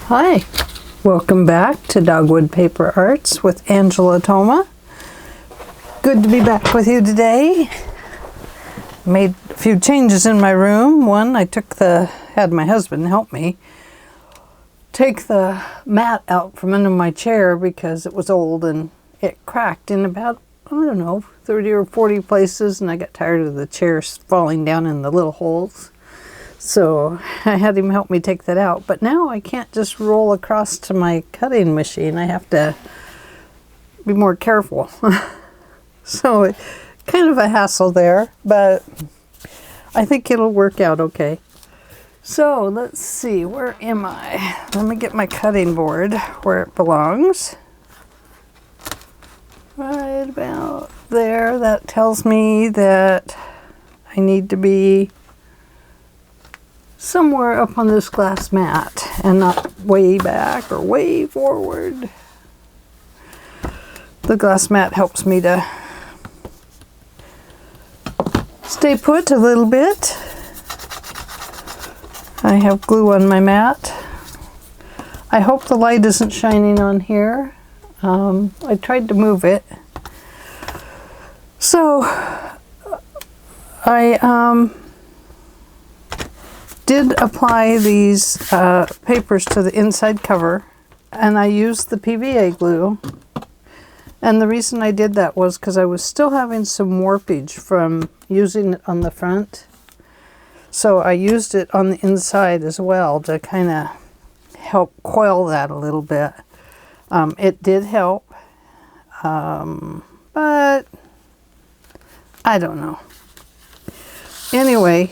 Hi, welcome back to Dogwood Paper Arts with Angela Thoma. Good to be back with you today. Made a few changes in my room. One, I had my husband help me take the mat out from under my chair because it was old and it cracked in about, 30 or 40 places, and I got tired of the chairs falling down in the little holes. So I had him help me take that out. But now I can't just roll across to my cutting machine. I have to be more careful. So kind of a hassle there, but I think it'll work out okay. So let's see, where am I? Let me get my cutting board where it belongs. Right about there. That tells me that I need to be somewhere up on this glass mat and not way back or way forward. The glass mat helps me to stay put a little bit. I have glue on my mat. I hope the light isn't shining on here. I tried to move it. So I did apply these papers to the inside cover, and I used the PVA glue. And the reason I did that was because I was still having some warpage from using it on the front. So I used it on the inside as well to kind of help coil that a little bit. It did help, but I don't know. Anyway,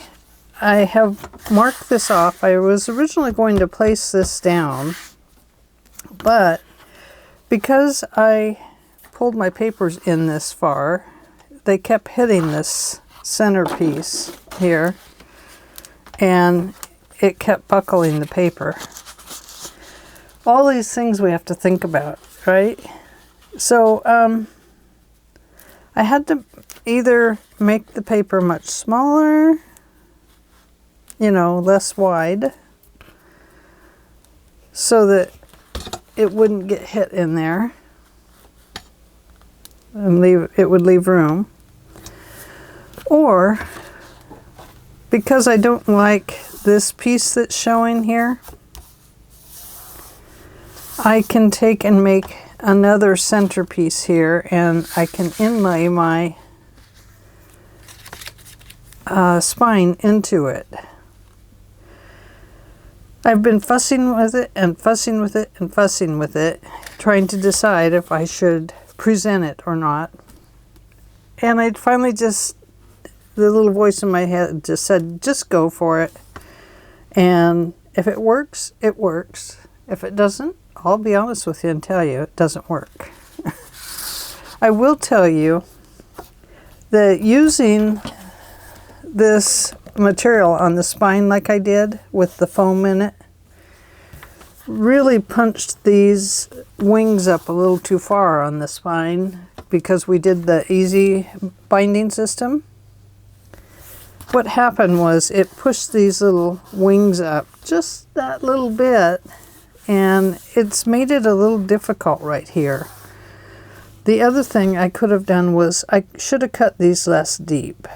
I have marked this off. I was originally going to place this down, but because I pulled my papers in this far, they kept hitting this centerpiece here, and it kept buckling the paper. All these things we have to think about, right? So I had to either make the paper much smaller, less wide, so that it wouldn't get hit in there and it would leave room. Or, because I don't like this piece that's showing here, I can take and make another centerpiece here, and I can inlay my spine into it. I've been fussing with it and fussing with it and fussing with it, trying to decide if I should present it or not. And I finally the little voice in my head just said, just go for it. And if it works, it works. If it doesn't, I'll be honest with you and tell you it doesn't work. I will tell you that using this material on the spine like I did with the foam in it really punched these wings up a little too far on the spine because we did the easy binding system. What happened was it pushed these little wings up just that little bit, and it's made it a little difficult right here. The other thing I could have done was I should have cut these less deep.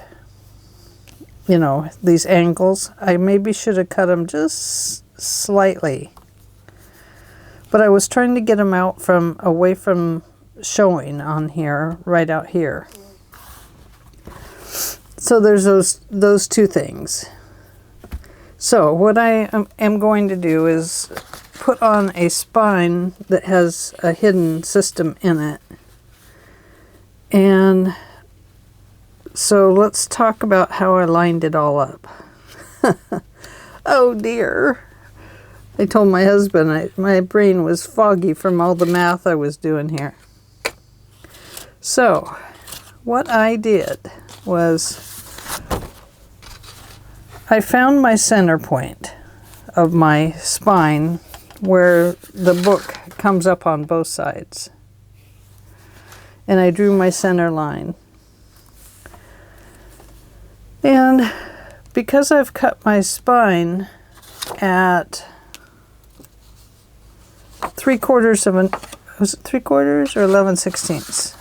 These angles. I maybe should have cut them just slightly. But I was trying to get them out away from showing on here, right out here. So there's those two things. So what I am going to do is put on a spine that has a hidden system in it. And so let's talk about how I lined it all up. Oh dear. I told my husband my brain was foggy from all the math I was doing here. So what I did was I found my center point of my spine where the book comes up on both sides. And I drew my center line. And because I've cut my spine at 3/4 of an, was it 3/4 or 11/16?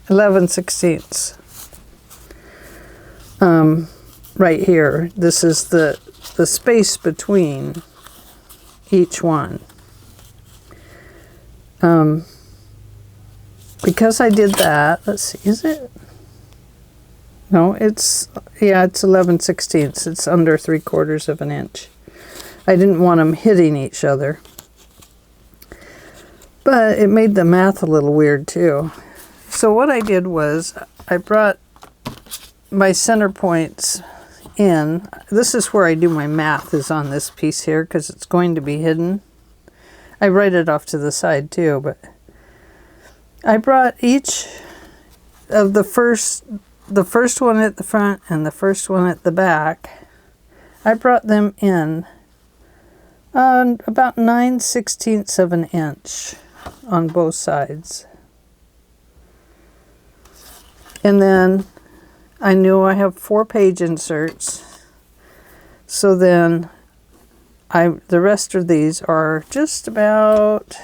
11/16. Right here. This is the space between each one. Because I did that, let's see, is it? No, it's 11/16. It's under 3/4 of an inch. I didn't want them hitting each other. But it made the math a little weird too. So what I did was I brought my center points in. This is where I do my math, is on this piece here, because it's going to be hidden. I write it off to the side too, but I brought each of the first one at the front and the first one at the back. I brought them in about 9/16 of an inch on both sides. And then I knew I have 4 page inserts. So then the rest of these are just about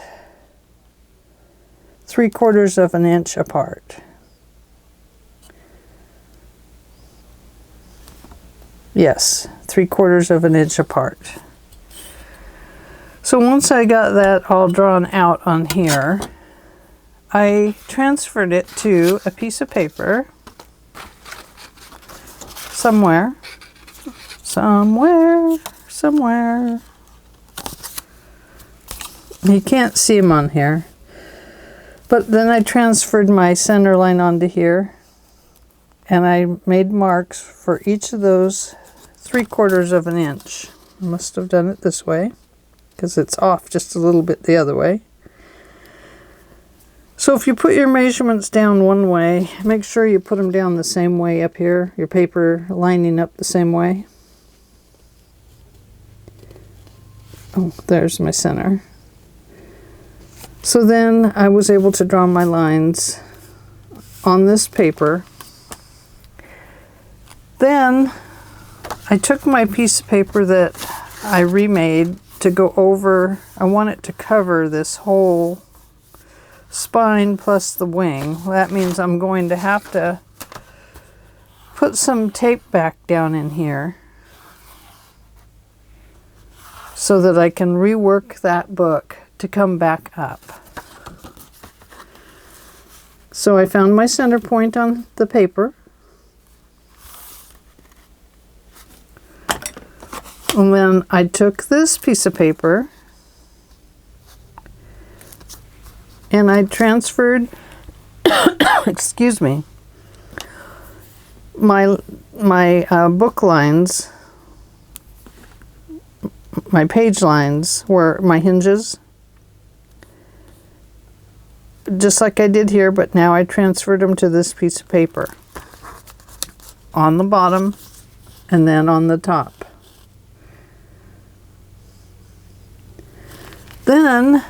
3/4 of an inch apart. Yes, 3/4 of an inch apart. So once I got that all drawn out on here, I transferred it to a piece of paper somewhere. You can't see them on here. But then I transferred my center line onto here, and I made marks for each of those 3/4 of an inch. I must have done it this way, because it's off just a little bit the other way. So if you put your measurements down one way, make sure you put them down the same way up here, your paper lining up the same way. Oh, there's my center. So then I was able to draw my lines on this paper. Then I took my piece of paper that I remade to go over. I want it to cover this whole spine plus the wing. That means I'm going to have to put some tape back down in here so that I can rework that book to come back up. So I found my center point on the paper. And then I took this piece of paper and I transferred, excuse me, my book lines, my page lines were my hinges, just like I did here, but now I transferred them to this piece of paper on the bottom and then on the top. Then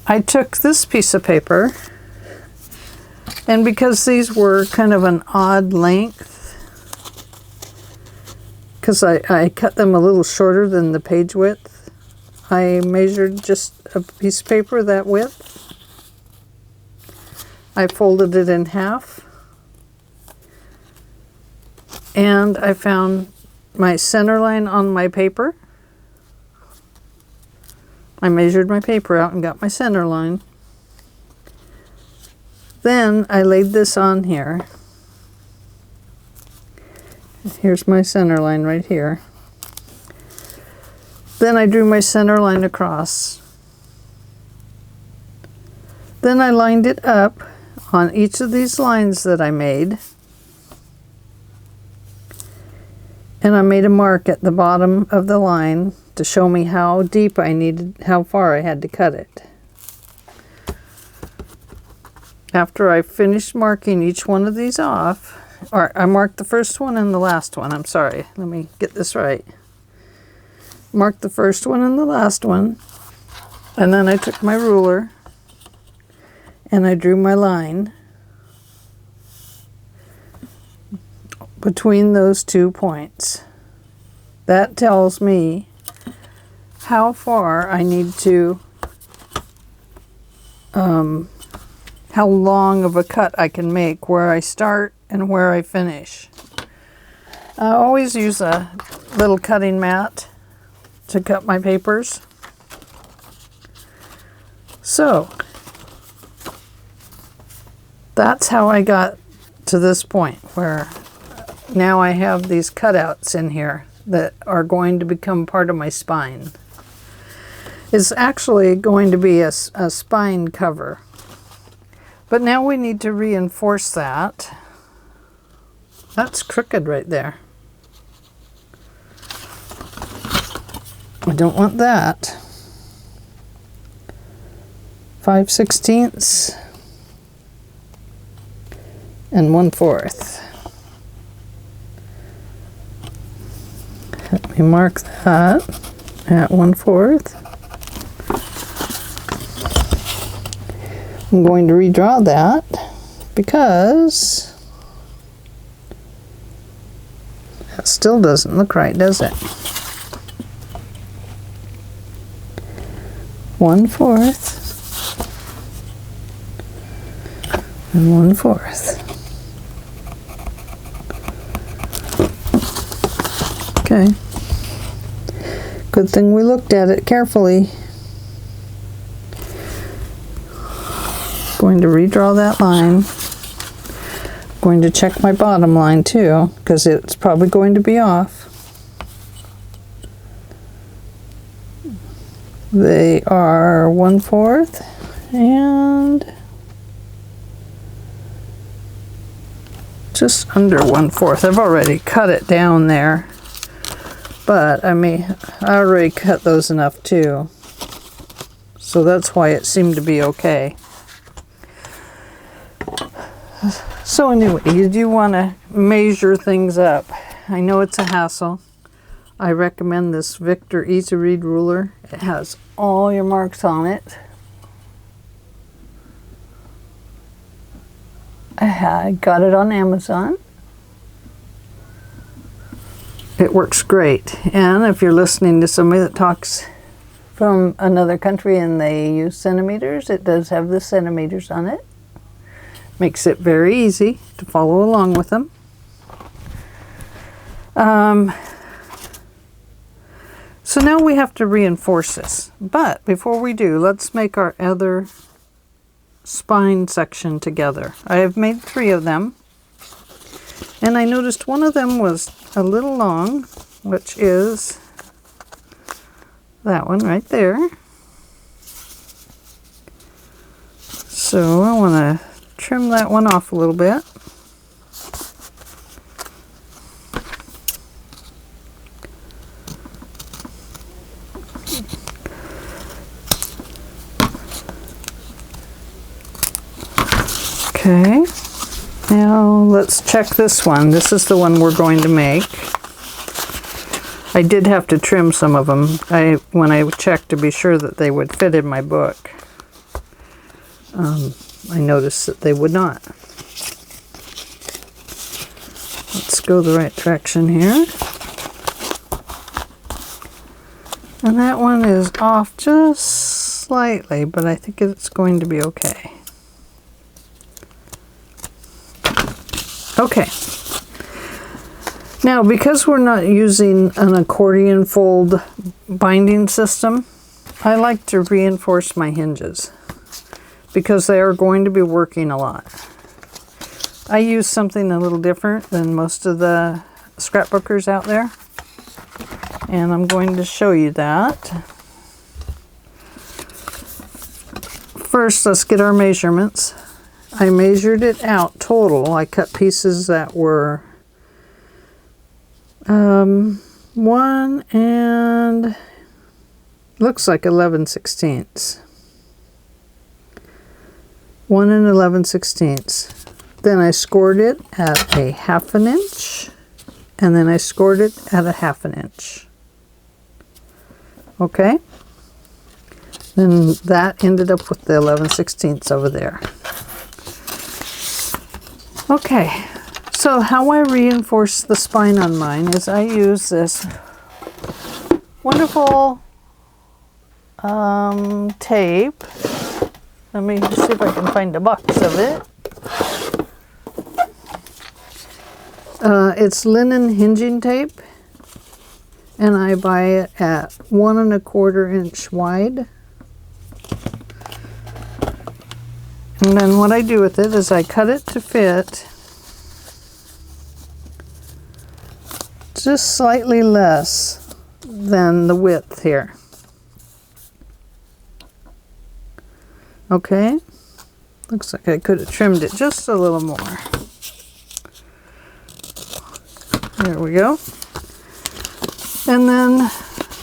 I took this piece of paper, and because these were kind of an odd length, because I cut them a little shorter than the page width, I measured just a piece of paper that width. I folded it in half, and I found my center line on my paper. I measured my paper out and got my center line. Then I laid this on here. Here's my center line right here. Then I drew my center line across. Then I lined it up on each of these lines that I made. And I made a mark at the bottom of the line to show me how deep I needed, how far I had to cut it. After I finished marking each one of these off, or I marked the first one and the last one, I'm sorry, let me get this right. Marked the first one and the last one, and then I took my ruler and I drew my line between those 2 points. That tells me how far I need to how long of a cut I can make, where I start and where I finish. I always use a little cutting mat to cut my papers. So that's how I got to this point where now I have these cutouts in here that are going to become part of my spine. It's actually going to be a spine cover. But now we need to reinforce that. That's crooked right there. I don't want that. 5/16 and 1/4. Let me mark that at 1/4. I'm going to redraw that because that still doesn't look right, does it? 1/4 and 1/4. Okay. Good thing we looked at it carefully. Going to redraw that line. Going to check my bottom line too, because it's probably going to be off. They are 1/4 and just under 1/4. I've already cut it down there, but I already cut those enough too. So that's why it seemed to be okay. So anyway, you do want to measure things up. I know it's a hassle. I recommend this Victor Easy Read ruler. It has all your marks on it. I got it on Amazon. It works great. And if you're listening to somebody that talks from another country and they use centimeters, it does have the centimeters on it. Makes it very easy to follow along with them. So now we have to reinforce this. But before we do, let's make our other spine section together. I have made 3 of them. And I noticed one of them was a little long, which is that one right there. So I want to trim that one off a little bit. Okay, now let's check this one. This is the one we're going to make. I did have to trim some of them when I checked to be sure that they would fit in my book. I noticed that they would not. Let's go the right direction here. And that one is off just slightly, but I think it's going to be okay. Okay. Now, because we're not using an accordion fold binding system, I like to reinforce my hinges because they are going to be working a lot. I use something a little different than most of the scrapbookers out there, and I'm going to show you that. First, let's get our measurements. I measured it out total. I cut pieces that were 1 and looks like 11/16. 1 and 11/16. Then I scored it at a 1/2 inch, and then I scored it at a 1/2 inch. Okay? Then that ended up with the 11/16 over there. Okay, so how I reinforce the spine on mine is I use this wonderful tape. Let me see if I can find a box of it. It's linen hinging tape, and I buy it at 1 1/4 inch wide. And then what I do with it is I cut it to fit just slightly less than the width here. Okay, looks like I could have trimmed it just a little more. There we go. And then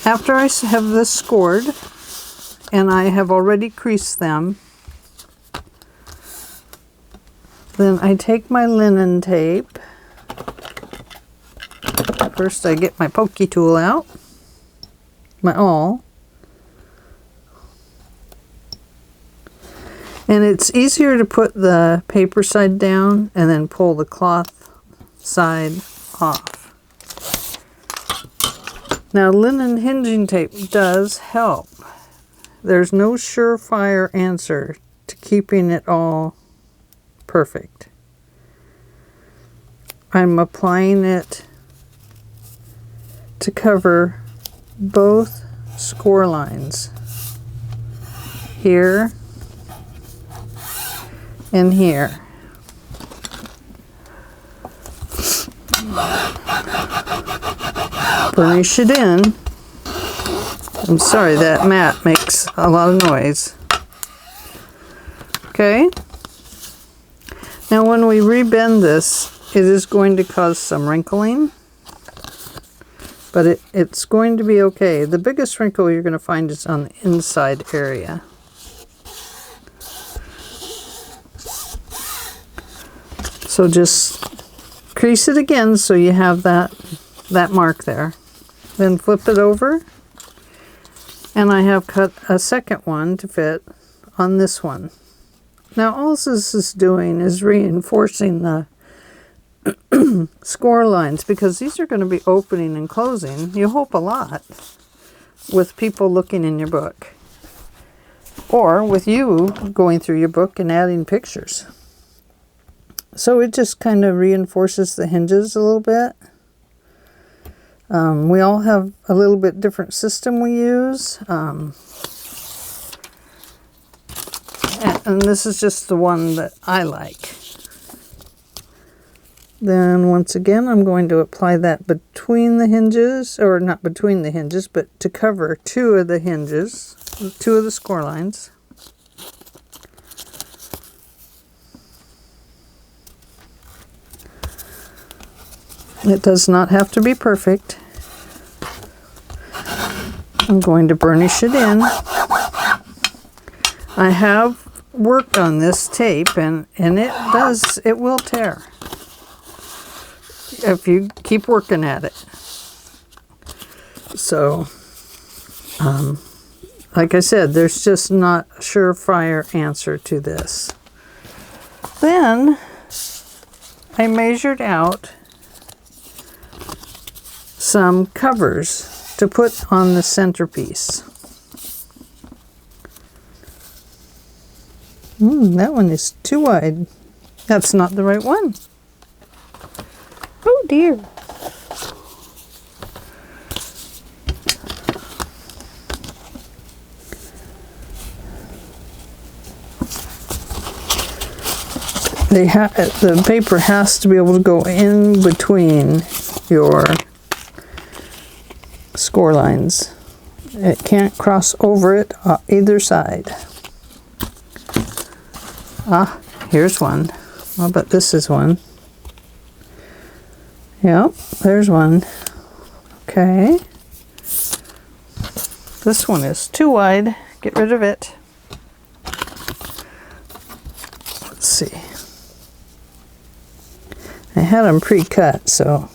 after I have this scored, and I have already creased them, then I take my linen tape. First I get my pokey tool out, my awl. And it's easier to put the paper side down and then pull the cloth side off. Now, linen hinging tape does help. There's no surefire answer to keeping it all perfect. I'm applying it to cover both score lines here and here. Burnish it in. I'm sorry, that mat makes a lot of noise. Okay. Now when we rebend this, it is going to cause some wrinkling, but it's going to be okay. The biggest wrinkle you're going to find is on the inside area. So just crease it again so you have that mark there. Then flip it over, and I have cut a second one to fit on this one. Now all this is doing is reinforcing the score lines, because these are going to be opening and closing, you hope, a lot with people looking in your book, or with you going through your book and adding pictures. So it just kind of reinforces the hinges a little bit. We all have a little bit different system we use. And this is just the one that I like. Then once again, I'm going to apply that between the hinges, or not between the hinges, but to cover two of the hinges, two of the score lines. It does not have to be perfect. I'm going to burnish it in. I have worked on this tape, and it will tear if you keep working at it. So, like I said, there's just not a surefire answer to this. Then I measured out some covers to put on the centerpiece. That one is too wide. That's not the right one. Oh dear. The paper has to be able to go in between your score lines. It can't cross over it either side. Ah, here's one. I'll bet this is one. Yep, there's one. Okay. This one is too wide. Get rid of it. Let's see. I had them pre-cut, so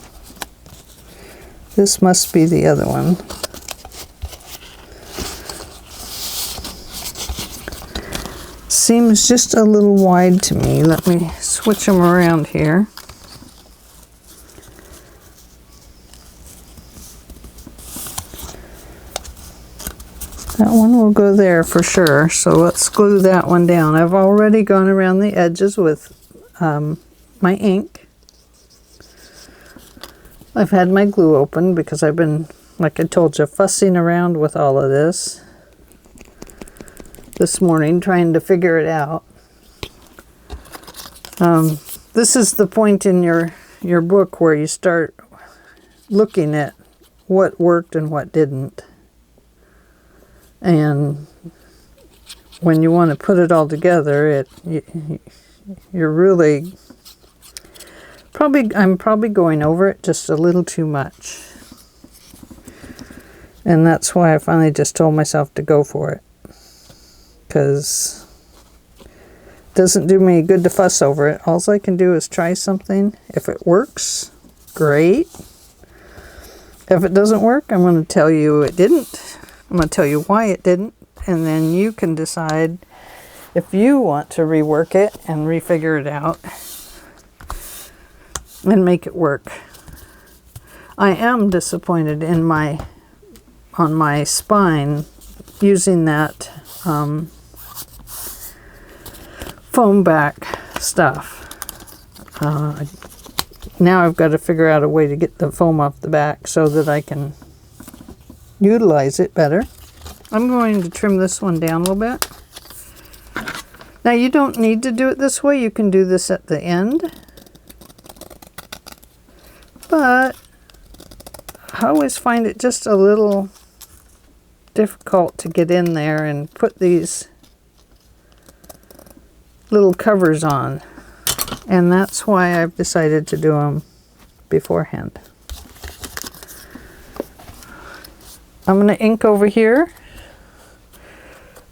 this must be the other one. Seems just a little wide to me. Let me switch them around here. That one will will go there for sure. So let's glue that one down. I've already gone around the edges with my ink. I've had my glue open because I've been, like I told you, fussing around with all of this morning, trying to figure it out. This is the point in your book where you start looking at what worked and what didn't. And when you want to put it all together, you're really I'm probably going over it just a little too much. And that's why I finally just told myself to go for it. Because it doesn't do me good to fuss over it. All I can do is try something. If it works, great. If it doesn't work, I'm going to tell you it didn't. I'm going to tell you why it didn't. And then you can decide if you want to rework it and refigure it out and make it work. I am disappointed in on my spine using that foam back stuff. Now I've got to figure out a way to get the foam off the back so that I can utilize it better. I'm going to trim this one down a little bit. Now you don't need to do it this way. You can do this at the end. But I always find it just a little difficult to get in there and put these little covers on. And that's why I've decided to do them beforehand. I'm going to ink over here.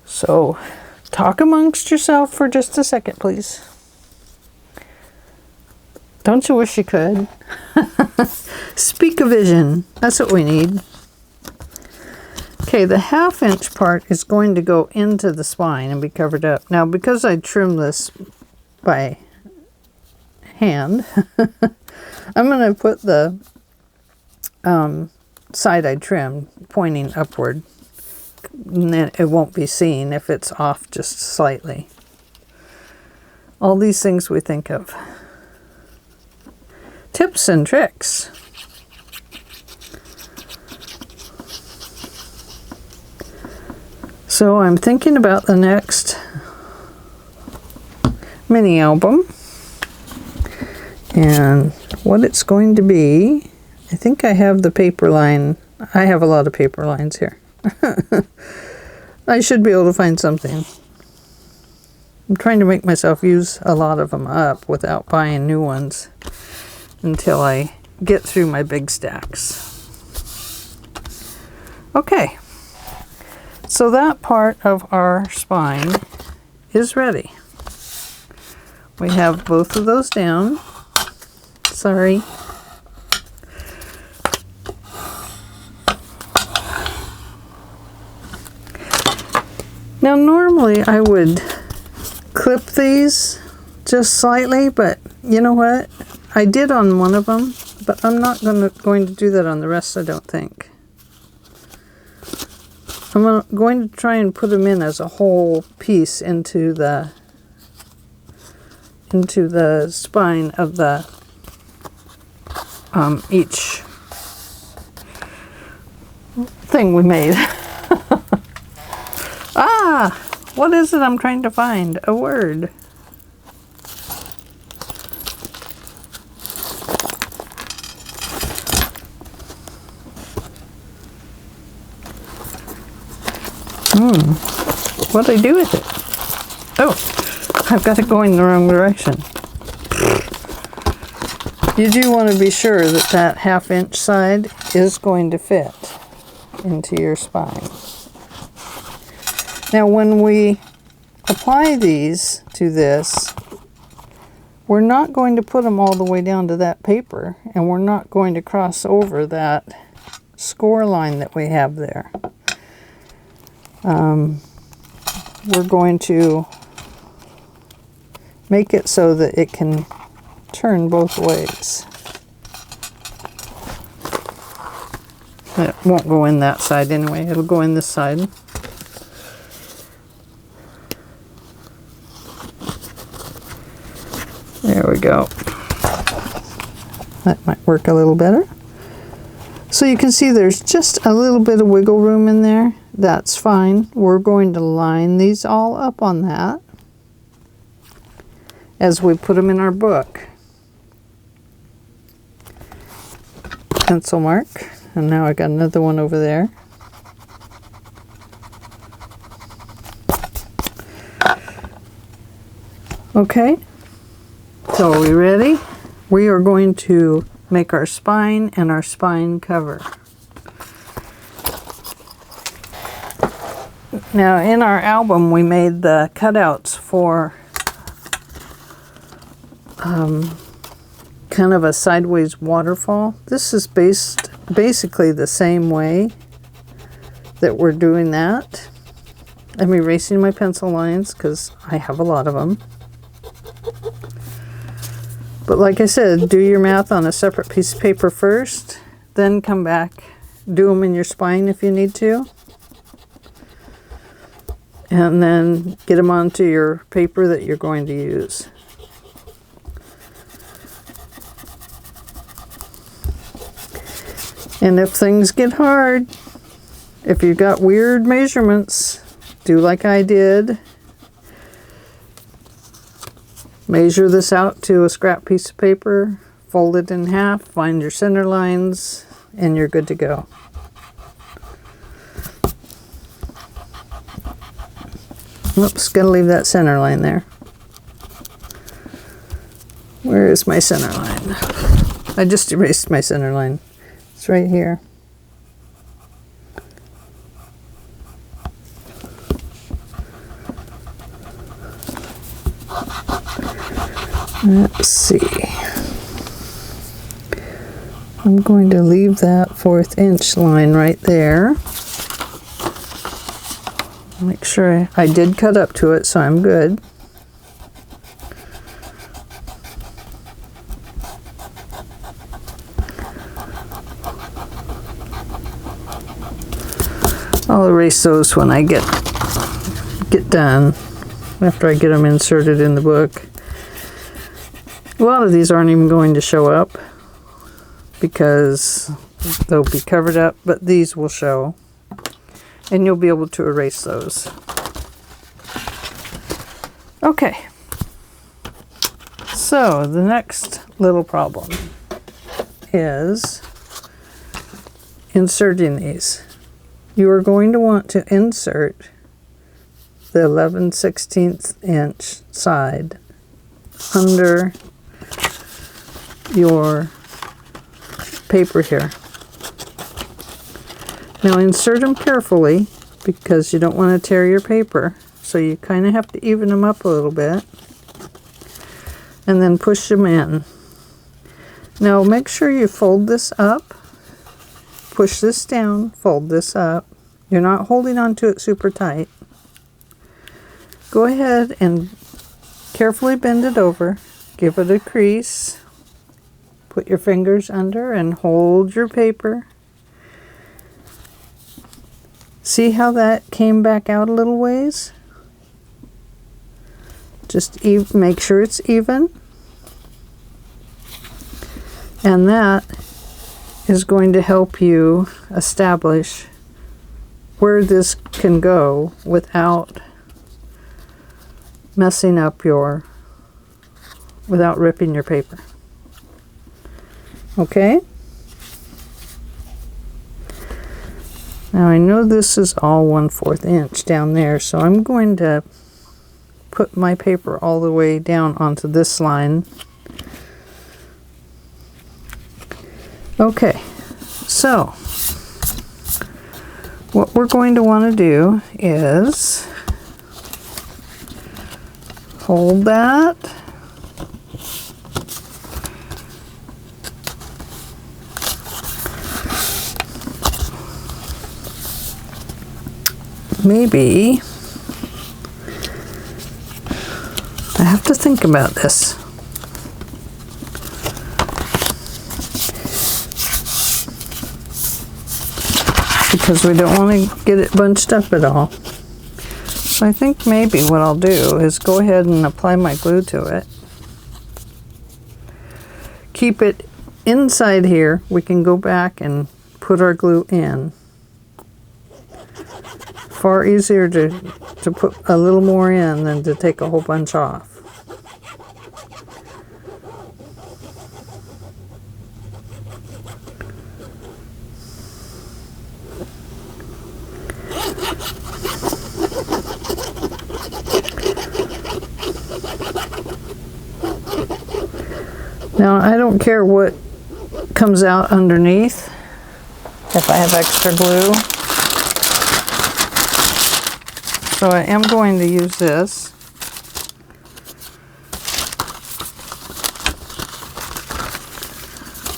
So talk amongst yourself for just a second, please. Don't you wish you could? Speak a vision. That's what we need. Okay, the 1/2 inch part is going to go into the spine and be covered up. Now, because I trimmed this by hand, I'm going to put the side I trimmed pointing upward. And then it won't be seen if it's off just slightly. All these things we think of. Tips and tricks. So I'm thinking about the next mini album and what it's going to be. I think I have the paper line. I have a lot of paper lines here. I should be able to find something. I'm trying to make myself use a lot of them up without buying new ones until I get through my big stacks. Okay, so that part of our spine is ready. We have both of those down. Sorry. Now normally I would clip these just slightly, but you know what? I did on one of them, but I'm not going to do that on the rest, I don't think. I'm going to try and put them in as a whole piece into the spine of the each thing we made. Ah, what is it I'm trying to find? A word. What do I do with it? Oh, I've got it going the wrong direction. You do want to be sure that that 1/2 inch side is going to fit into your spine. Now when we apply these to this, we're not going to put them all the way down to that paper, and we're not going to cross over that score line that we have there. We're going to make it so that it can turn both ways. It won't go in that side anyway, it'll go in this side. There we go. That might work a little better. So you can see there's just a little bit of wiggle room in there. That's fine. We're going to line these all up on that as we put them in our book. Pencil mark. And now I got another one over there. Okay. So are we ready? We are going to make our spine and our spine cover. Now in our album we made the cutouts for kind of a sideways waterfall. This is basically the same way that we're doing that. I'm erasing my pencil lines because I have a lot of them. But like I said, do your math on a separate piece of paper first, then come back, do them in your spine if you need to, and then get them onto your paper that you're going to use. And if things get hard, if you've got weird measurements, do like I did. Measure this out to a scrap piece of paper, fold it in half, find your center lines, and you're good to go. Oops, gotta leave that center line there. Where is my center line? I just erased my center line. It's right here. Let's see. I'm going to leave that 1/4 inch line right there. Make sure I did cut up to it, so I'm good. I'll erase those when I get done, after I get them inserted in the book. A lot of these aren't even going to show up because they'll be covered up, but these will show, and you'll be able to erase those. Okay, so the next little problem is inserting these. You are going to want to insert the 11/16 inch side under your paper here. Now insert them carefully because you don't want to tear your paper, so you kind of have to even them up a little bit and then push them in. Now make sure you fold this up, push this down, fold this up. You're not holding onto it super tight. Go ahead and carefully bend it over, give it a crease. Put your fingers under and hold your paper. See how that came back out a little ways? Just make sure it's even. And that is going to help you establish where this can go without messing up without ripping your paper. Okay? Now I know this is all 1/4 inch down there, so I'm going to put my paper all the way down onto this line. Okay, so what we're going to want to do is hold that. Maybe I have to think about this. Because we don't want to get it bunched up at all. So I think maybe what I'll do is go ahead and apply my glue to it. keep it inside here, we can go back and put our glue in. Far easier to put a little more in than to take a whole bunch off. Now, I don't care what comes out underneath if I have extra glue. So I am going to use this.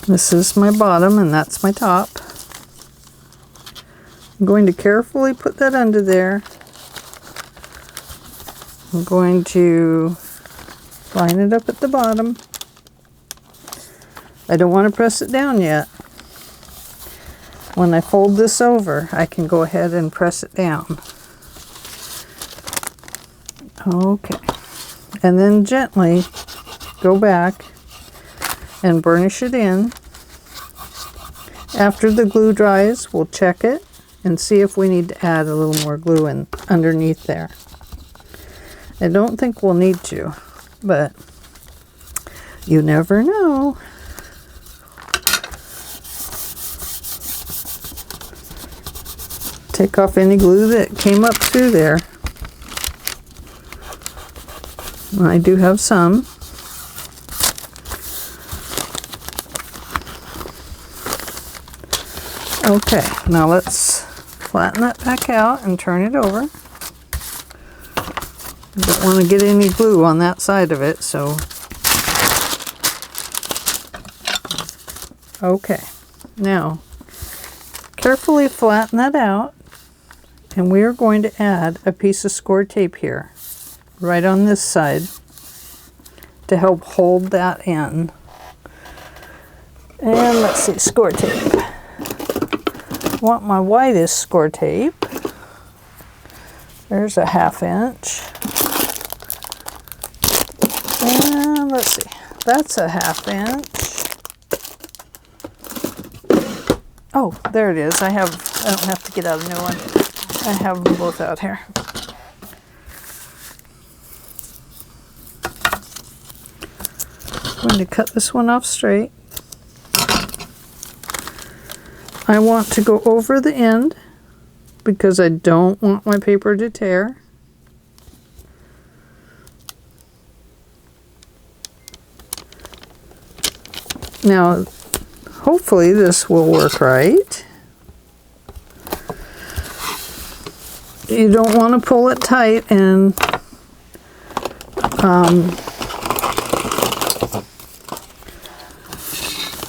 This is my bottom and that's my top. I'm going to carefully put that under there. I'm going to line it up at the bottom. I don't want to press it down yet. When I fold this over, I can go ahead and press it down. Okay. And then gently go back and burnish it in. After the glue dries, we'll check it and see if we need to add a little more glue in underneath there. I don't think we'll need to, but you never know. Take off any glue that came up through there. I do have some. Okay, now let's flatten that back out and turn it over. Don't want to get any glue on that side of it, so. Okay, now carefully flatten that out. And we are going to add a piece of score tape here, right on this side, to help hold that in. And let's see, score tape. I want my widest score tape. There's a 1/2 inch. And let's see, that's a 1/2 inch. Oh, there it is. I don't have to get out a new one. I have them both out here. I'm going to cut this one off straight. I want to go over the end because I don't want my paper to tear. Now, hopefully this will work right. You don't want to pull it tight and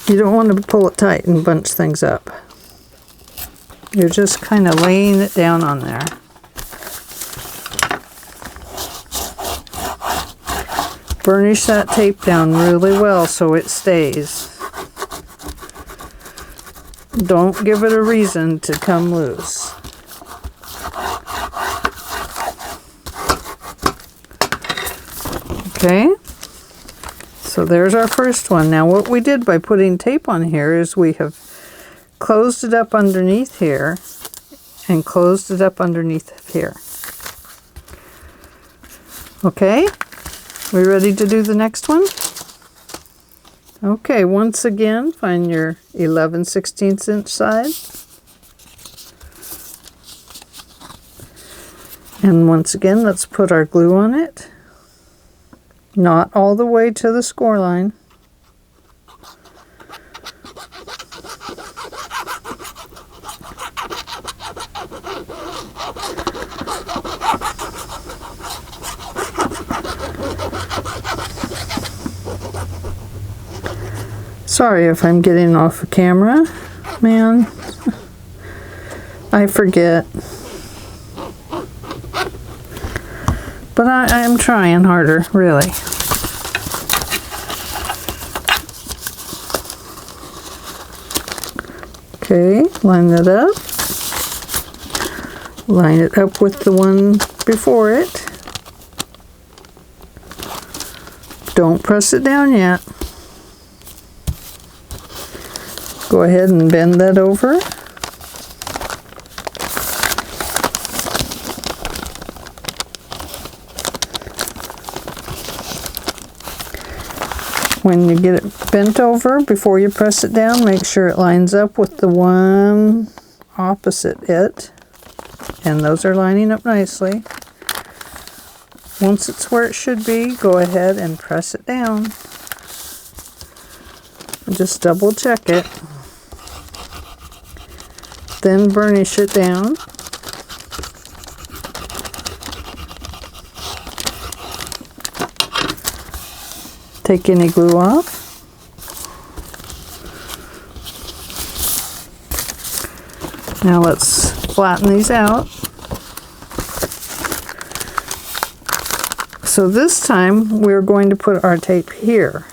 you don't want to pull it tight and bunch things up. You're just kind of laying it down on there. Burnish that tape down really well so it stays. Don't give it a reason to come loose. Okay, so there's our first one. Now what we did by putting tape on here is we have closed it up underneath here and closed it up underneath here. Okay, we ready to do the next one? Okay, once again, find your 11/16 inch side. And once again, let's put our glue on it. Not all the way to the score line. Sorry if I'm getting off the camera, man. I forget. But I am trying harder, really. Okay, line that up. Line it up with the one before it. Don't press it down yet. Go ahead and bend that over. When you get it bent over, before you press it down, make sure it lines up with the one opposite it. And those are lining up nicely. Once it's where it should be, go ahead and press it down. Just double check it. Then burnish it down. Take any glue off. Now let's flatten these out. So this time we're going to put our tape here.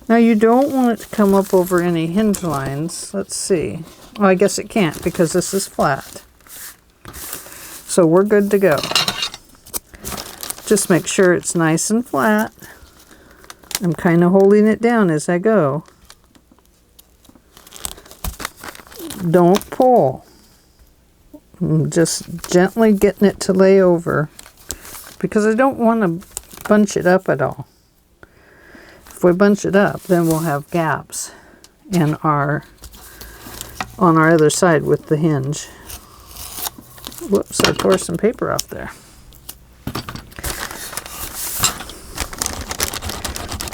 Now you don't want it to come up over any hinge lines. Let's see. Well, I guess it can't because this is flat. So we're good to go. Just make sure it's nice and flat. I'm kind of holding it down as I go. Don't pull. I'm just gently getting it to lay over because I don't want to bunch it up at all. If we bunch it up, then we'll have gaps in on our other side with the hinge. Whoops, I tore some paper off there.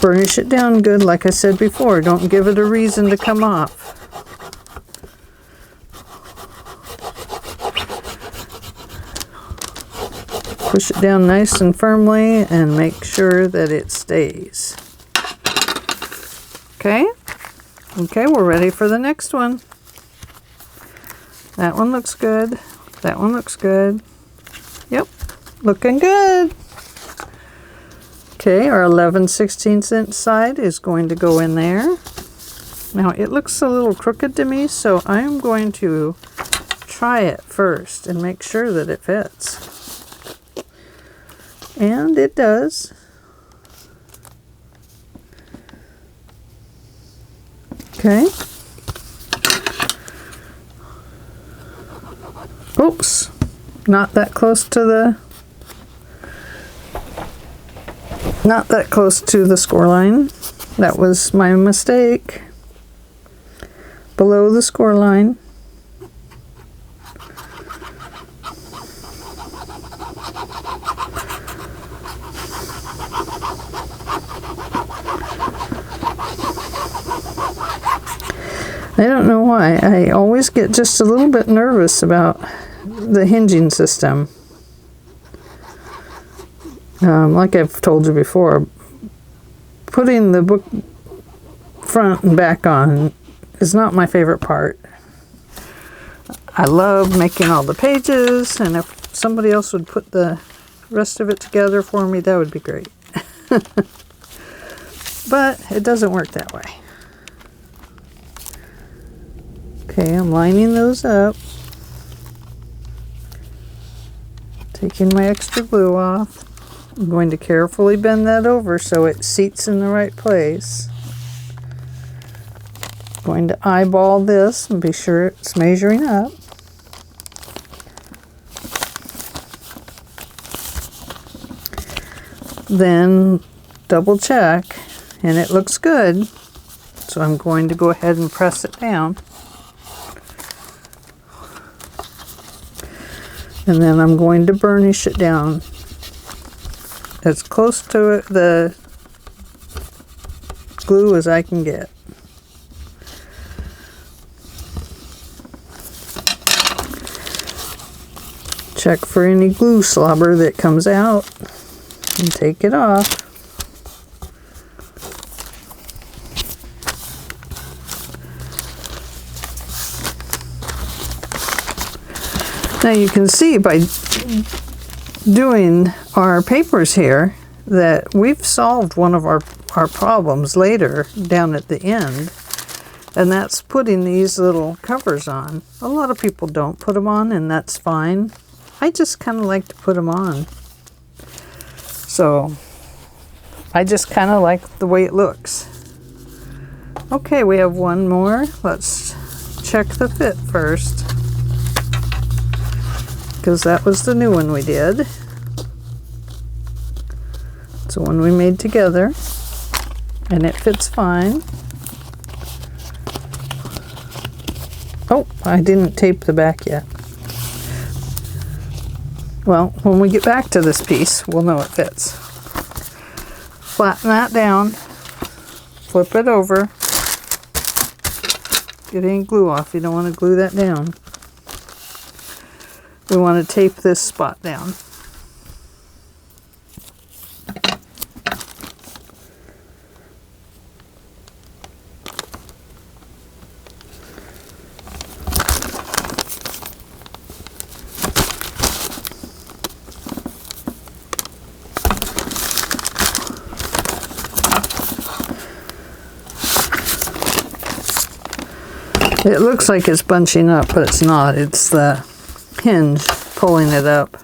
Burnish it down good, like I said before. Don't give it a reason to come off. Push it down nice and firmly and make sure that it stays. Okay? Okay, we're ready for the next one. That one looks good. That one looks good. Yep, looking good. Okay, our 11/16 inch side is going to go in there. Now it looks a little crooked to me, so I'm going to try it first and make sure that it fits. And it does. Okay. Oops, not that close to the score line. That was my mistake. Below the score line. I don't know why. I always get just a little bit nervous about the hinging system. Like I've told you before, putting the book front and back on is not my favorite part. I love making all the pages, and if somebody else would put the rest of it together for me, that would be great. But it doesn't work that way. Okay, I'm lining those up. Taking my extra glue off. I'm going to carefully bend that over so it seats in the right place. Going to eyeball this and be sure it's measuring up. Then double check, and it looks good. So I'm going to go ahead and press it down. And then I'm going to burnish it down as close to the glue as I can get. Check for any glue slobber that comes out and take it off. Now you can see by doing our papers here that we've solved one of our problems later down at the end, and that's putting these little covers on. A lot of people don't put them on, and that's fine. I just kind of like to put them on. So I just kind of like the way it looks. Okay, we have one more. Let's check the fit first, because that was the new one we did. It's the one we made together, and it fits fine. Oh, I didn't tape the back yet. Well, when we get back to this piece, we'll know it fits. Flatten that down, flip it over, get any glue off. You don't want to glue that down. We want to tape this spot down. It looks like it's bunching up, but it's not. It's the hinge pulling it up.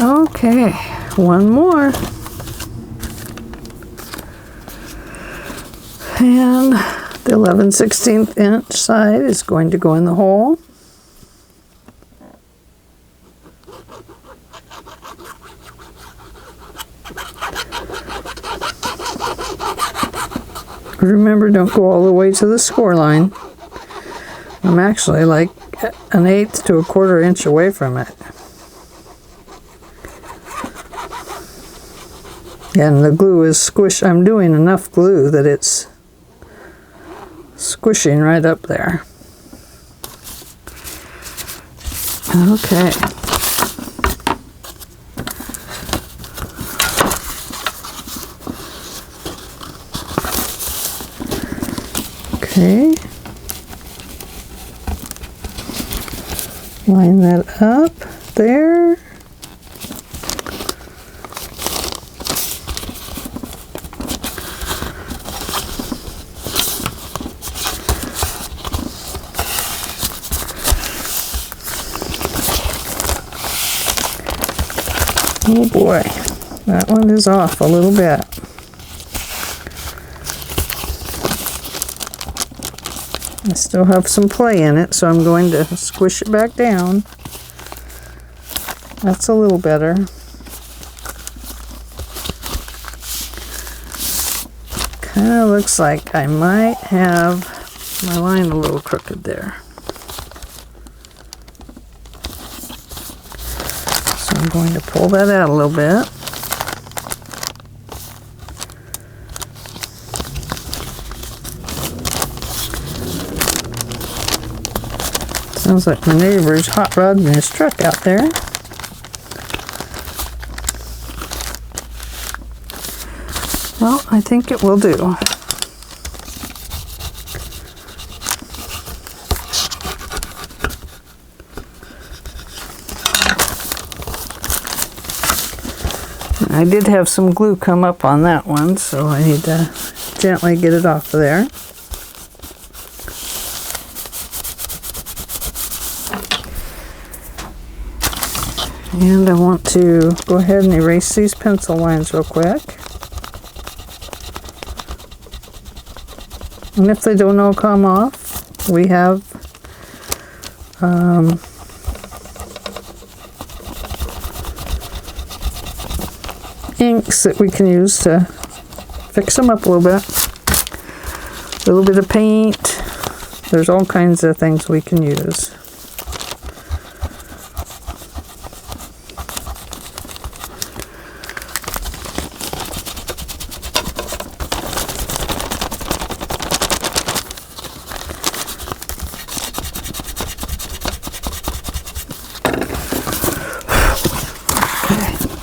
Okay, one more. And the 11/16 inch side is going to go in the hole. Remember, don't go all the way to the score line. I'm actually like 1/8 to 1/4 inch away from it. And the glue is squished. I'm doing enough glue that it's squishing right up there. Okay. Okay. Line that up there. Oh boy, that one is off a little bit. I still have some play in it, so I'm going to squish it back down. That's a little better. Kind of looks like I might have my line a little crooked there. I'm going to pull that out a little bit. Sounds like my neighbor's hot rodding his truck out there. Well, I think it will do. I did have some glue come up on that one, so I need to gently get it off of there. And I want to go ahead and erase these pencil lines real quick. And if they don't all come off, we have inks that we can use to fix them up a little bit. A little bit of paint. There's all kinds of things we can use.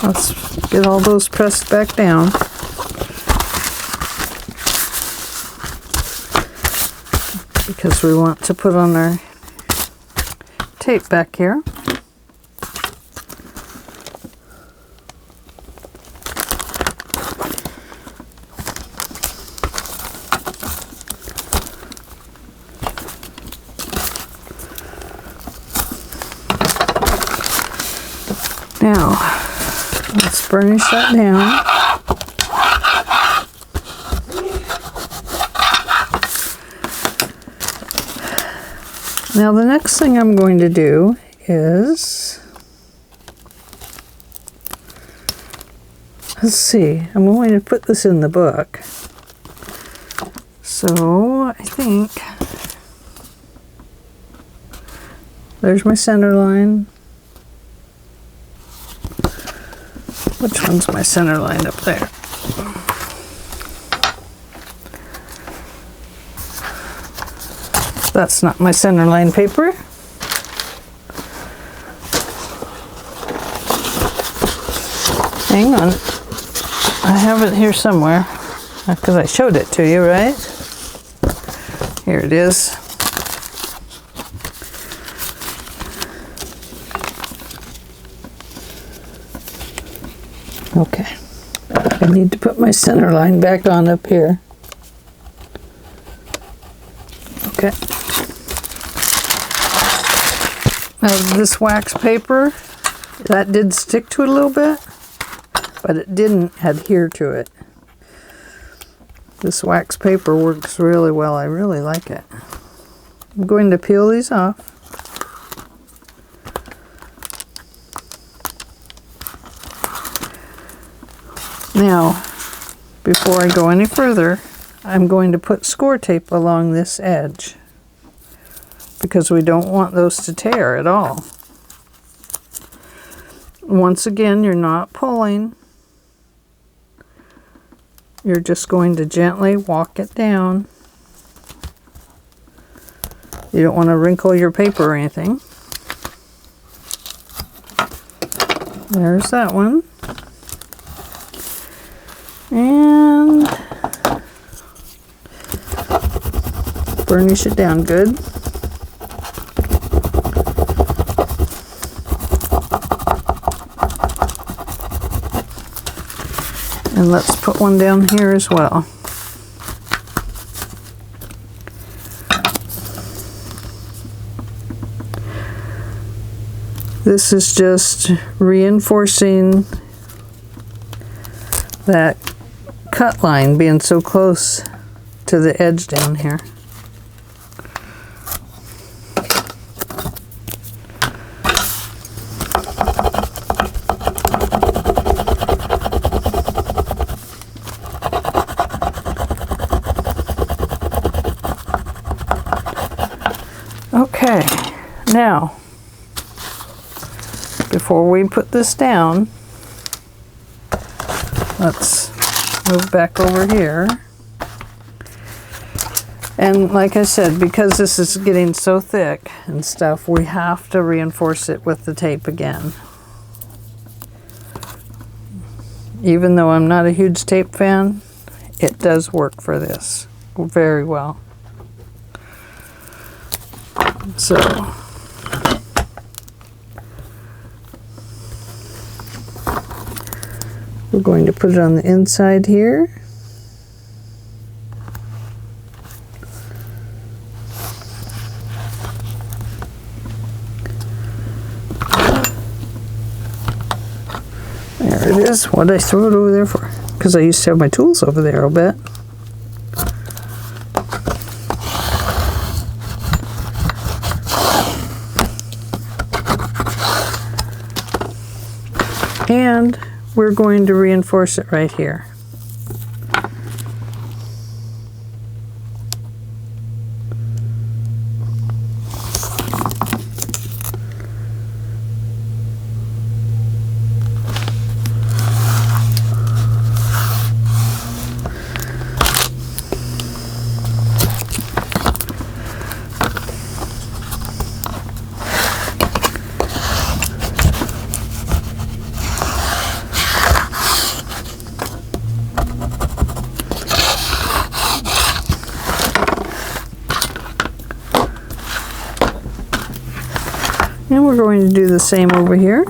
Let's get all those pressed back down. Because we want to put on our tape back here. Now, let's burnish that down. Now the next thing I'm going to do is, let's see, I'm going to put this in the book. So I think there's my center line. Which one's my center line up there? That's not my center line paper. Hang on. I have it here somewhere because I showed it to you, right? Here it is. Okay. I need to put my center line back on up here. Okay. Now this wax paper, that did stick to it a little bit, but it didn't adhere to it. This wax paper works really well. I really like it. I'm going to peel these off. Now, before I go any further, I'm going to put score tape along this edge because we don't want those to tear at all. Once again, you're not pulling. You're just going to gently walk it down. You don't want to wrinkle your paper or anything. There's that one. And burnish it down good. And let's put one down here as well. This is just reinforcing that cut line being so close to the edge down here. Okay, now before we put this down, let's move back over here. And like I said, because this is getting so thick and stuff, we have to reinforce it with the tape again. Even though I'm not a huge tape fan, it does work for this very well. So we're going to put it on the inside here. There it is. What did I throw it over there for? Because I used to have my tools over there, I'll bet. And we're going to reinforce it right here. And we're going to do the same over here.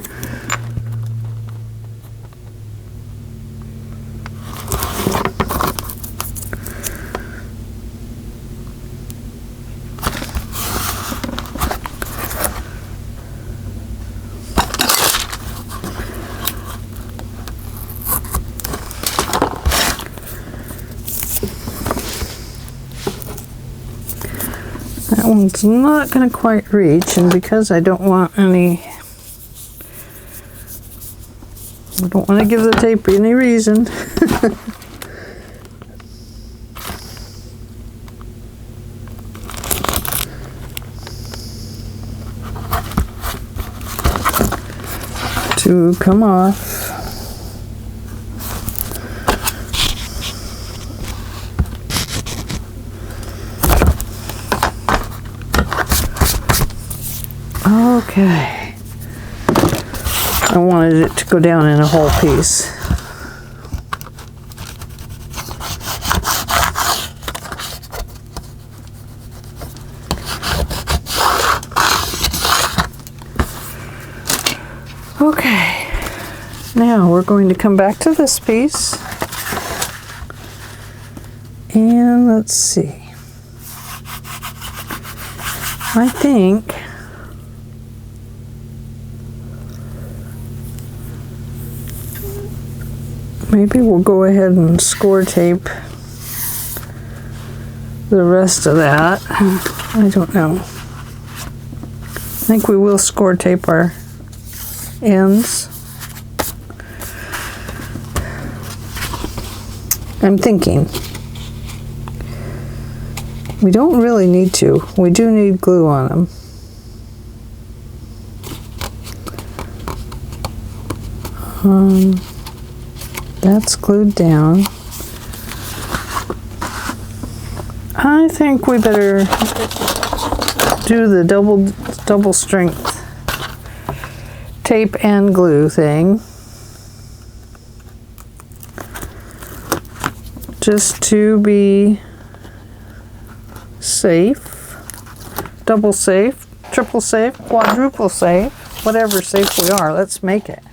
one's not going to quite reach, and because I don't want any, I don't want to give the tape any reason. To come off. Okay. I wanted it to go down in a whole piece. Okay. Now we're going to come back to this piece. And let's see. I think maybe we'll go ahead and score tape the rest of that. I don't know. I think we will score tape our ends. I'm thinking. We don't really need to. We do need glue on them. That's glued down. I think we better do the double strength tape and glue thing, just to be safe, double safe, triple safe, quadruple safe, whatever safe we are. Let's make it.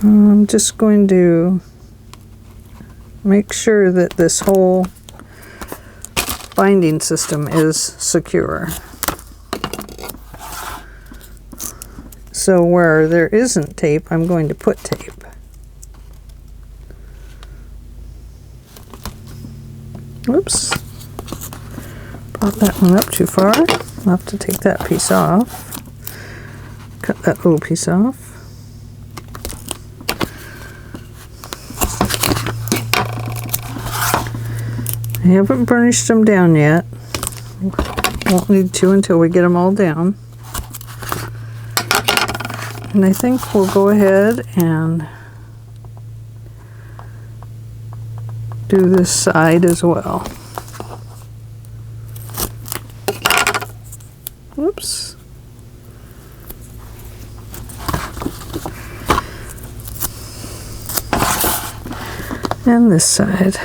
I'm just going to make sure that this whole binding system is secure. So where there isn't tape, I'm going to put tape. Whoops. Brought that one up too far. I'll have to take that piece off. Cut that little piece off. I haven't burnished them down yet. Won't need to until we get them all down. And I think we'll go ahead and do this side as well. Whoops. And this side.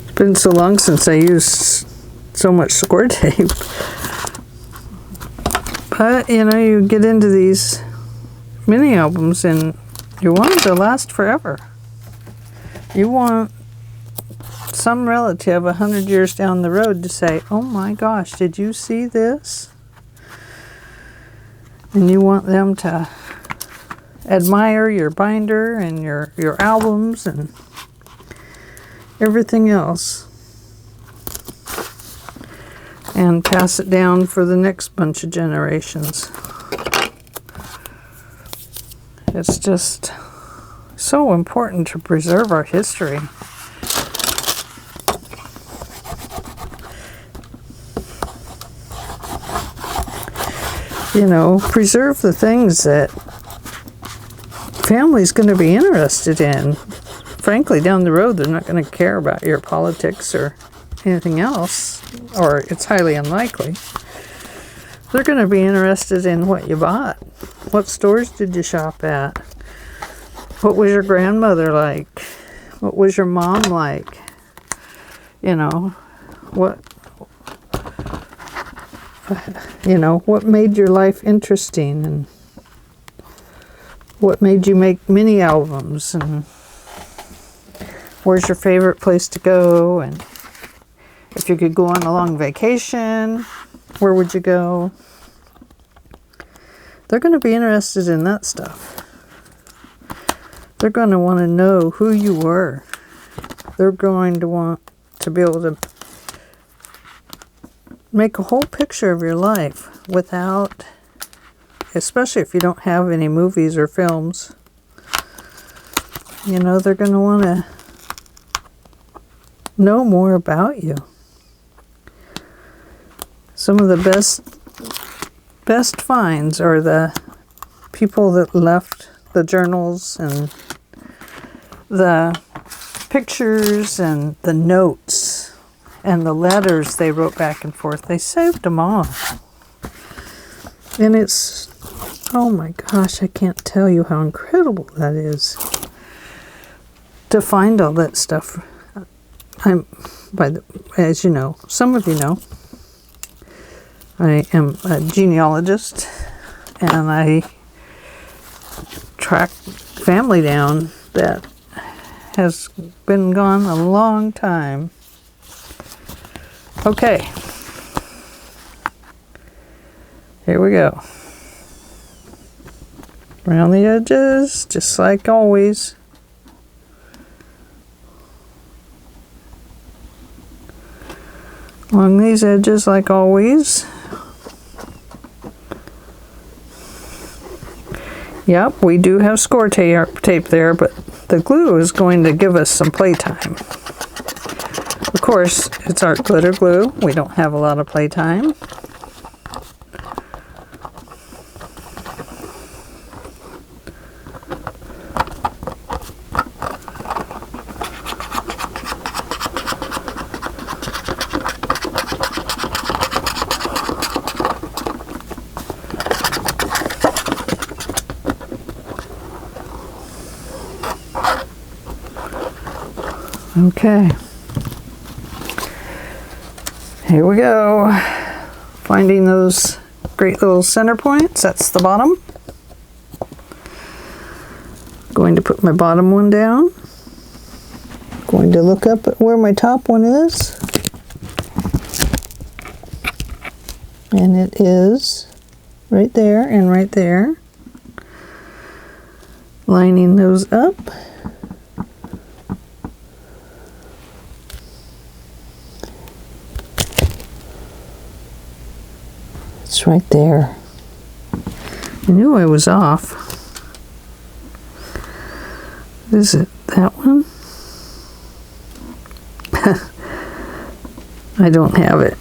It's been so long since I used so much score tape. But, you know, you get into these mini albums and you want them to last forever. You want some relative 100 years down the road to say, oh my gosh, did you see this? And you want them to admire your binder and your albums and everything else, and pass it down for the next bunch of generations. It's just so important to preserve our history. You know, preserve the things that family's going to be interested in. Frankly, down the road, they're not going to care about your politics or anything else, or it's highly unlikely. They're going to be interested in what you bought. What stores did you shop at? What was your grandmother like? What was your mom like? You know, what made your life interesting, and what made you make mini albums, and where's your favorite place to go, and if you could go on a long vacation, where would you go? they're going to be interested in that stuff. They're going to want to know who you were. They're going to want to be able to make a whole picture of your life without, especially if you don't have any movies or films. You know, they're going to want to know more about you. Some of the best finds are the people that left the journals and the pictures and the notes and the letters they wrote back and forth. They saved them all. And it's, oh my gosh, I can't tell you how incredible that is to find all that stuff. As you know, some of you know, I am a genealogist, and I track family down that has been gone a long time. Okay, here we go. Around the edges, just like always. Along these edges, like always. Yep, we do have score tape there, but the glue is going to give us some playtime. Of course, it's art glitter glue. We don't have a lot of playtime. Okay, here we go. Finding those great little center points. That's the bottom. Going to put my bottom one down. Going to look up at where my top one is. And it is right there and right there. Lining those up. It's right there. I knew I was off. Is it that one? I don't have it.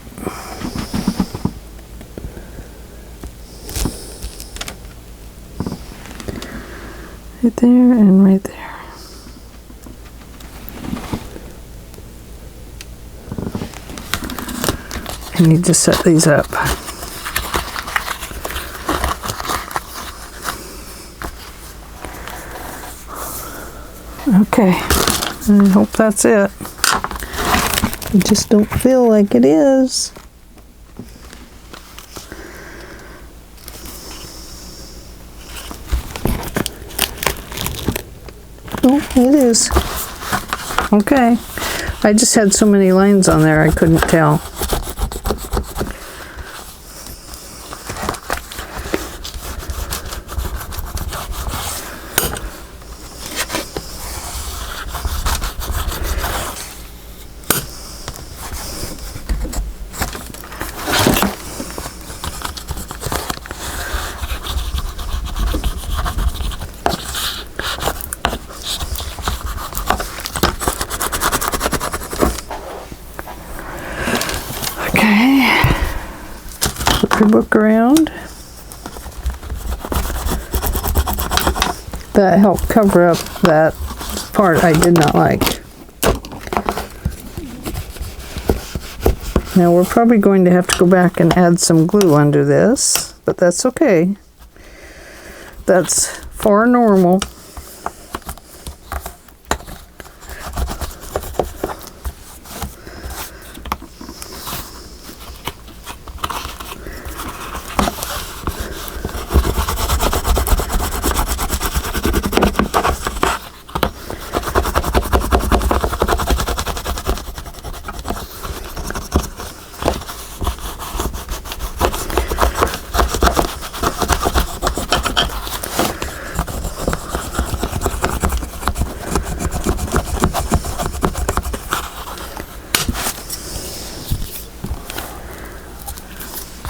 Right there and right there. I need to set these up. Okay, I hope that's it. I just don't feel like it is. Oh, it is. Okay. I just had so many lines on there I couldn't tell. Book around. That helped cover up that part I did not like. Now we're probably going to have to go back and add some glue under this, but that's okay. That's far normal.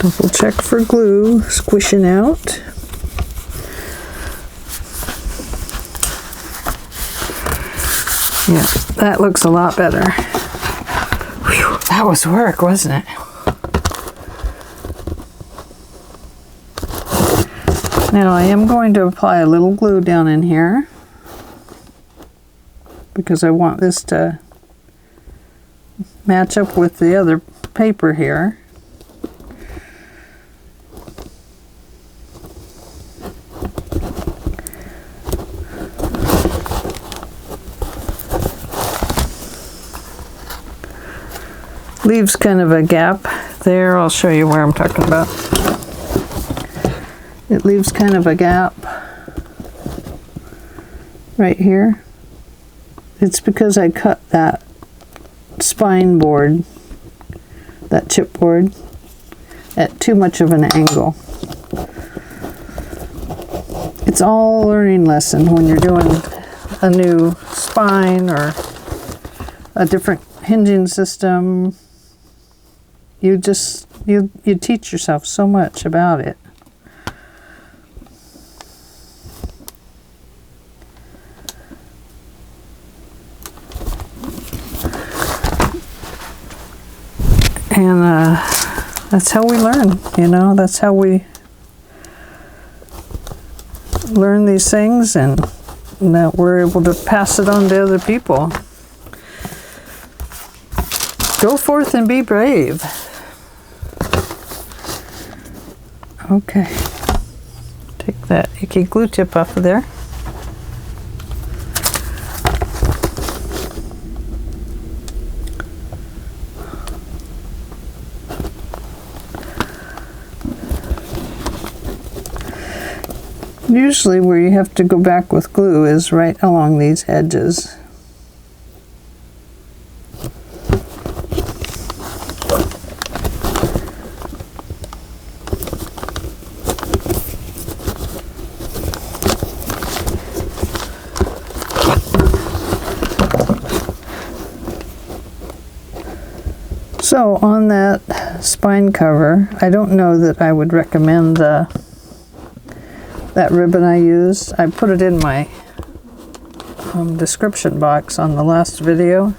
Double check for glue squishing out. Yeah, that looks a lot better. Whew, that was work, wasn't it? Now I am going to apply a little glue down in here because I want this to match up with the other paper here. Leaves kind of a gap there. I'll show you where I'm talking about. It leaves kind of a gap right here. It's because I cut that spine board, that chipboard, at too much of an angle. It's all a learning lesson when you're doing a new spine or a different hinging system. You teach yourself so much about it. And that's how we learn, you know, that's how we learn these things, and that we're able to pass it on to other people. Go forth and be brave. Okay, take that icky glue tip off of there. Usually where you have to go back with glue is right along these edges. So on that spine cover, I don't know that I would recommend that ribbon I used. I put it in my description box on the last video,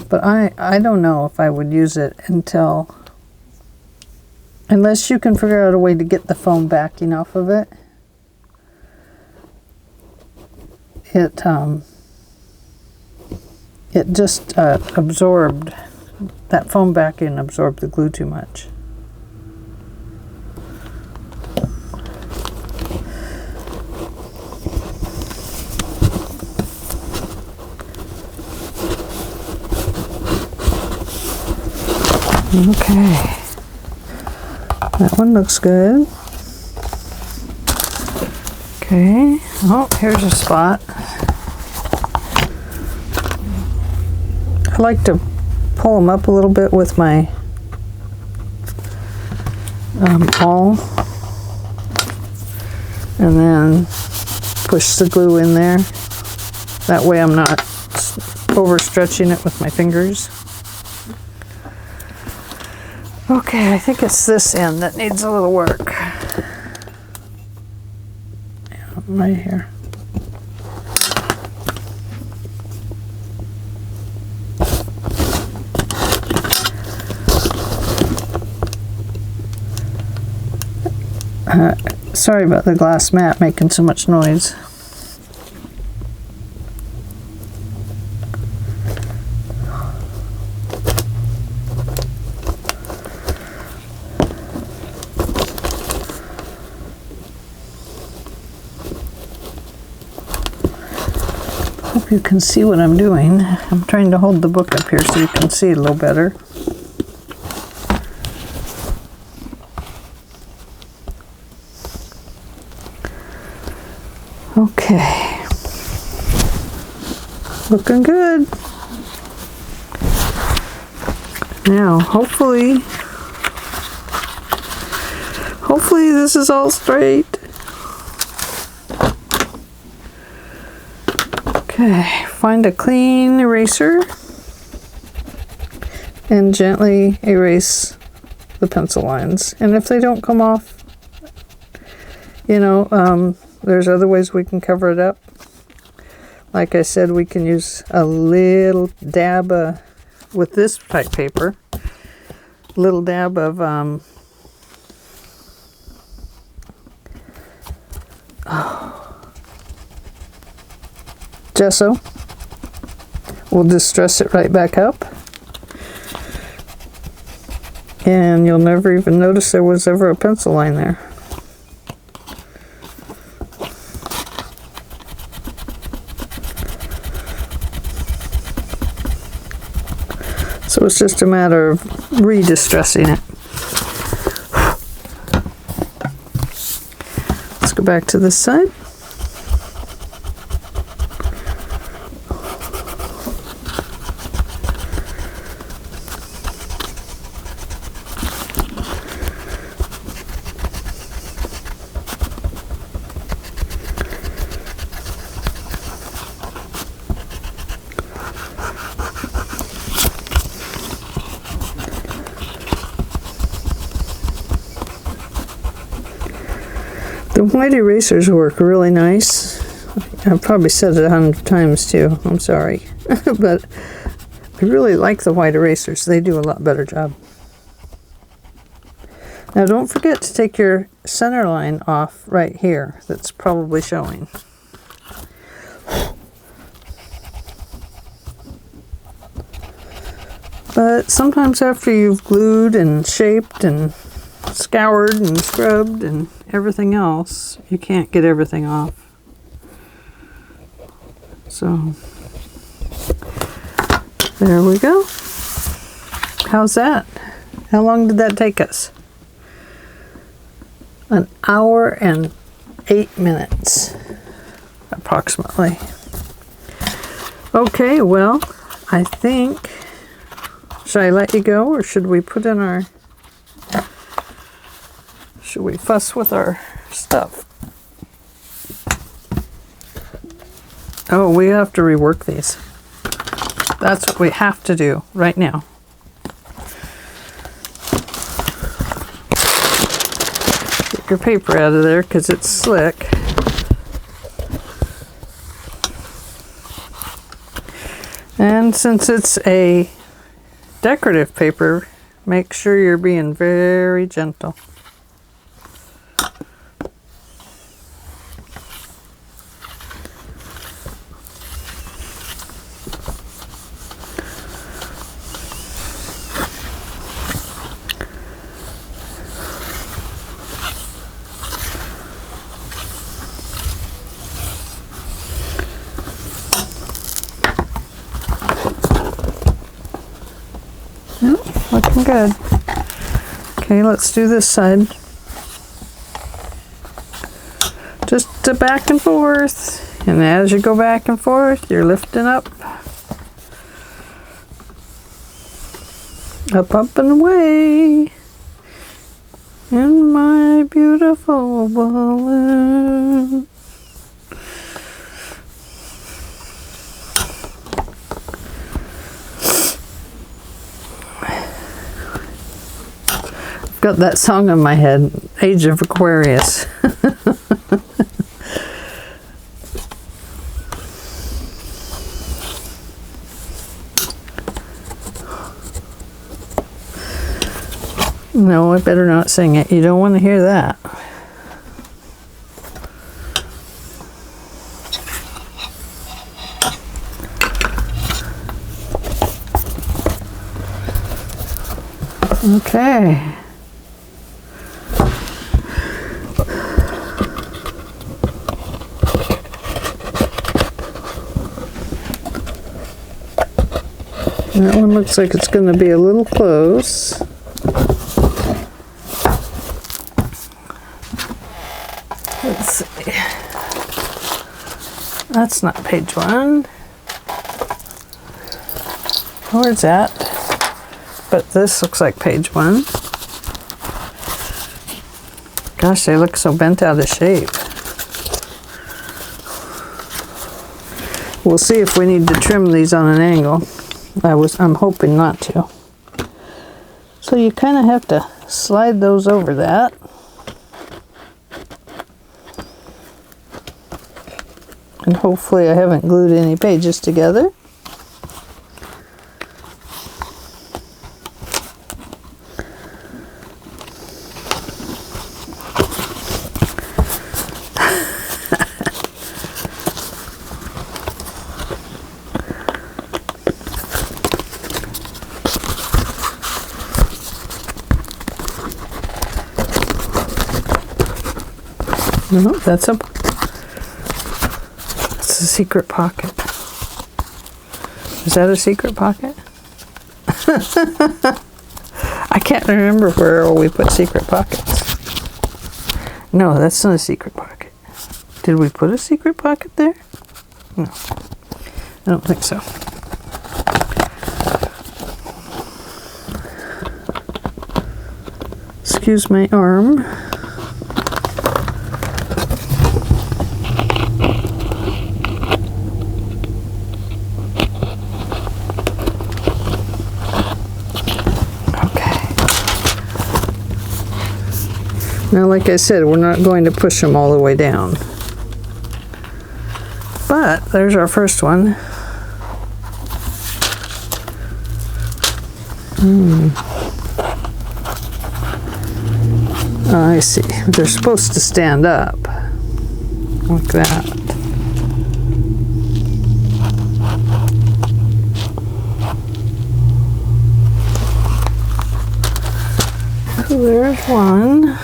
but I don't know if I would use it unless you can figure out a way to get the foam backing off of it. It just absorbed, that foam backing absorbed the glue too much. Okay, that one looks good. Okay, oh, here's a spot. I like to pull them up a little bit with my awl, and then push the glue in there. That way I'm not overstretching it with my fingers. Okay, I think it's this end that needs a little work. Yeah, right here. Sorry about the glass mat making so much noise. Hope you can see what I'm doing. I'm trying to hold the book up here so you can see it a little better. Okay, looking good. Now, hopefully this is all straight. Okay, find a clean eraser and gently erase the pencil lines. And if they don't come off, you know, there's other ways we can cover it up. Like I said, we can use a little dab with this type paper, little dab of gesso. We'll distress it right back up. And you'll never even notice there was ever a pencil line there. So it's just a matter of re-distressing it. Let's go back to this side. The white erasers work really nice. I've probably said it 100 times too. I'm sorry. But I really like the white erasers. They do a lot better job. Now don't forget to take your center line off right here. That's probably showing. But sometimes after you've glued and shaped and scoured and scrubbed and everything else, you can't get everything off. So there we go. How's that? How long did that take us? 1 hour and 8 minutes approximately. Okay, well, I think, should I let you go, or should we put in our, should we fuss with our stuff? Oh, we have to rework these. That's what we have to do right now. Get your paper out of there because it's slick. And since it's a decorative paper, make sure you're being very gentle. Looking good. Okay, let's do this side. Just to back and forth. And as you go back and forth, you're lifting up. Up, up, and away. In my beautiful balloon. Got that song in my head, Age of Aquarius. No, I better not sing it. You don't want to hear that. Okay. That one looks like it's going to be a little close. Let's see. That's not page 1. Where's that? But this looks like page 1. Gosh, they look so bent out of shape. We'll see if we need to trim these on an angle. I'm hoping not to. So you kind of have to slide those over that. And hopefully I haven't glued any pages together. No, that's a secret pocket. Is that a secret pocket? I can't remember where we put secret pockets. No, that's not a secret pocket. Did we put a secret pocket there? No, I don't think so. Excuse my arm. Now, like I said, we're not going to push them all the way down. But there's our first one. I see. They're supposed to stand up like that. So there's one.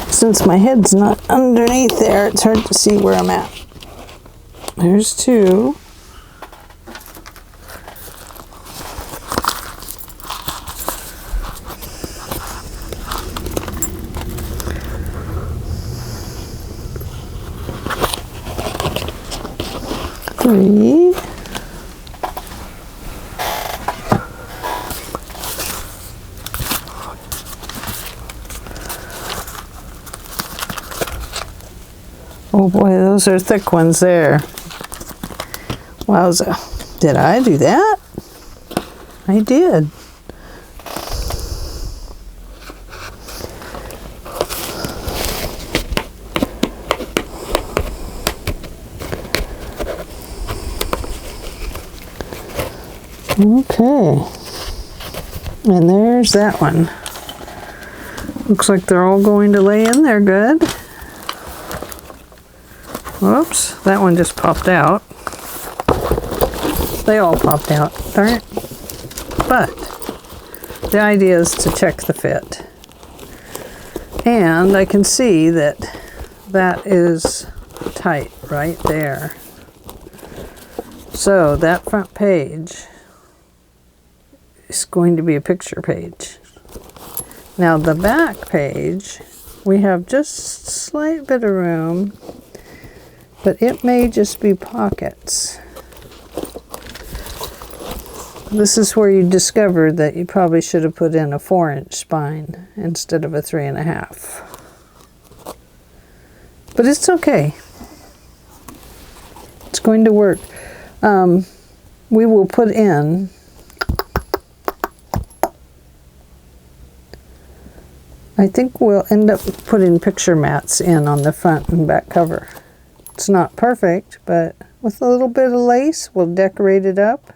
Since my head's not underneath there, it's hard to see where I'm at. There's two. Three. Oh boy, those are thick ones there. Wowza. Did I do that? I did. Okay. And there's that one. Looks like they're all going to lay in there good. Whoops, that one just popped out. They all popped out, darn it. But the idea is to check the fit. And I can see that that is tight right there. So that front page is going to be a picture page. Now the back page, we have just a slight bit of room, but it may just be pockets. This is where you discovered that you probably should have put in a 4-inch spine instead of a 3.5. But it's okay. It's going to work. We will put in I think we'll end up putting picture mats in on the front and back cover. It's not perfect, but with a little bit of lace, we'll decorate it up.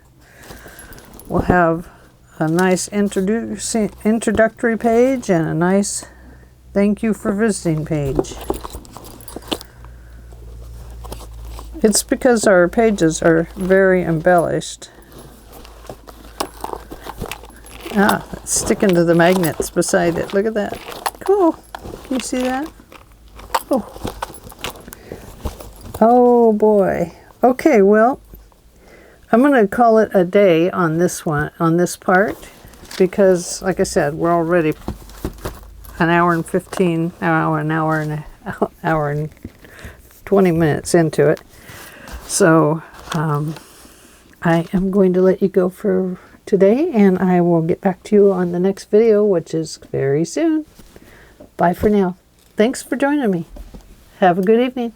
We'll have a nice introductory page and a nice thank you for visiting page. It's because our pages are very embellished. Ah, it's sticking to the magnets beside it. Look at that. Cool. Can you see that? Oh. Oh boy. Okay, well, I'm going to call it a day on this one, on this part, because like I said, we're already an hour and 20 minutes into it. So I am going to let you go for today, and I will get back to you on the next video, which is very soon. Bye for now. Thanks for joining me. Have a good evening.